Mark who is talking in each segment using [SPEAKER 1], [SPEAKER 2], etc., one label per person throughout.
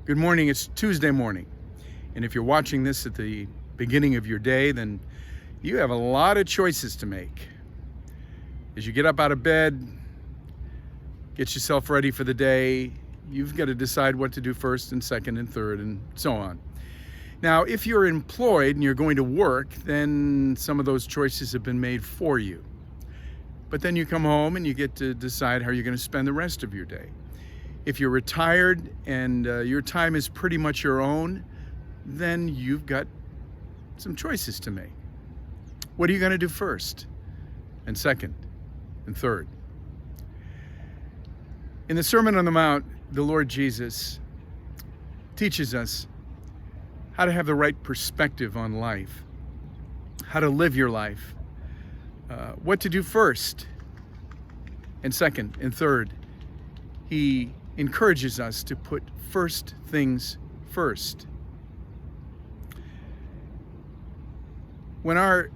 [SPEAKER 1] Good morning. It's Tuesday morning. And if you're watching this at the beginning of your day, then you have a lot of choices to make. As you get up out of bed, get yourself ready for the day, you've got to decide what to do first and second and third and so on. Now, if you're employed and you're going to work, then some of those choices have been made for you. But then you come home and you get to decide how you're going to spend the rest of your day. If you're retired and your time is pretty much your own, then you've got some choices to make. What are you going to do first and second and third? In the Sermon on the Mount, the Lord Jesus teaches us how to have the right perspective on life, how to live your life, what to do first and second and third. He encourages us to put first things first. When our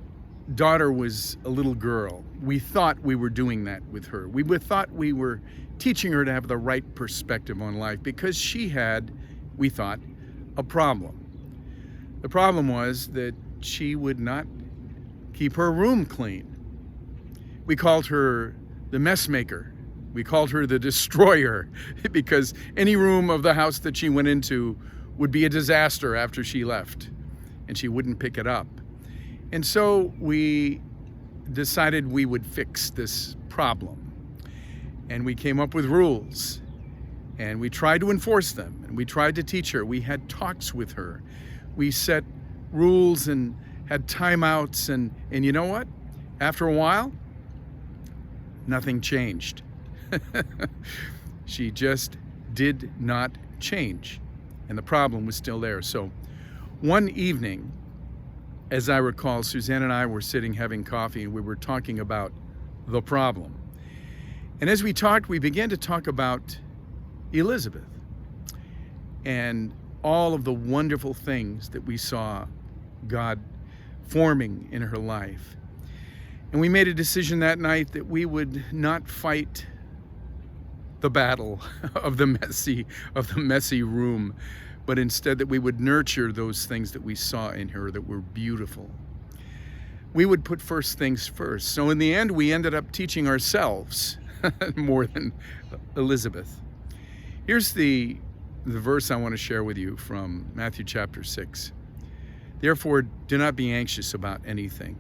[SPEAKER 1] daughter was a little girl, we thought we were doing that with her. We thought we were teaching her to have the right perspective on life because she had, we thought, a problem. The problem was that she would not keep her room clean. We called her the mess maker. We called her the destroyer because any room of the house that she went into would be a disaster after she left, and she wouldn't pick it up. And so we decided we would fix this problem. And we came up with rules, and we tried to enforce them, and we tried to teach her. We had talks with her. We set rules and had timeouts, and you know what? After a while, nothing changed. She just did not change, and the problem was still there. So one evening, as I recall, Suzanne and I were sitting having coffee, and we were talking about the problem. And as we talked, we began to talk about Elizabeth and all of the wonderful things that we saw God forming in her life. And we made a decision that night that we would not fight the battle of the messy room, but instead that we would nurture those things that we saw in her that were beautiful. We would put first things first. So in the end, we ended up teaching ourselves more than Elizabeth. Here's the verse I want to share with you from Matthew chapter 6. Therefore, do not be anxious about anything.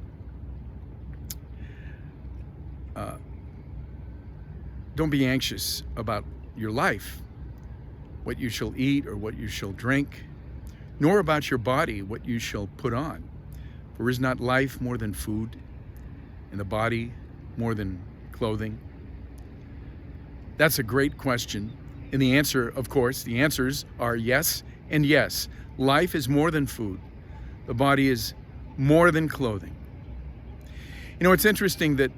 [SPEAKER 1] Don't be anxious about your life, what you shall eat or what you shall drink, nor about your body, what you shall put on. For is not life more than food, and the body more than clothing? That's a great question. And the answer, of course, the answers are yes and yes. Life is more than food. The body is more than clothing. You know, it's interesting that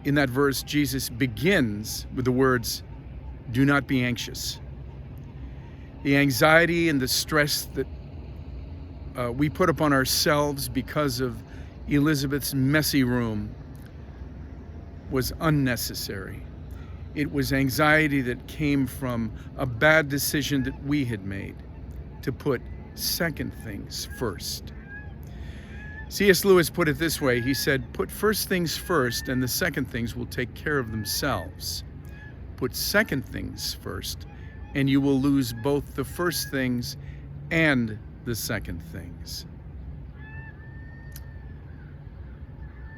[SPEAKER 1] in that verse, Jesus begins with the words, do not be anxious. The anxiety and the stress that we put upon ourselves because of Elizabeth's messy room was unnecessary. It was anxiety that came from a bad decision that we had made to put second things first. C.S. Lewis put it this way. He said, put first things first and the second things will take care of themselves. Put second things first and you will lose both the first things and the second things.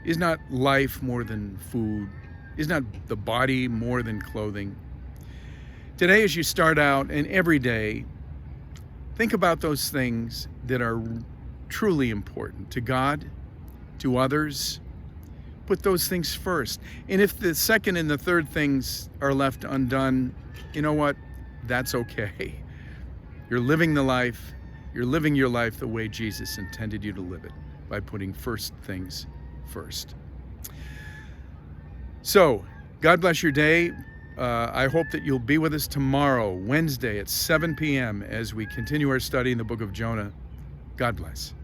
[SPEAKER 1] Is not life more than food? Is not the body more than clothing? Today, as you start out and every day, think about those things that are truly important to God, to others. Put those things first. And if the second and the third things are left undone, you know what? That's okay. You're living the life. You're living your life the way Jesus intended you to live it, by putting first things first. So, God bless your day. I hope that you'll be with us tomorrow, Wednesday at 7 p.m. as we continue our study in the book of Jonah. God bless.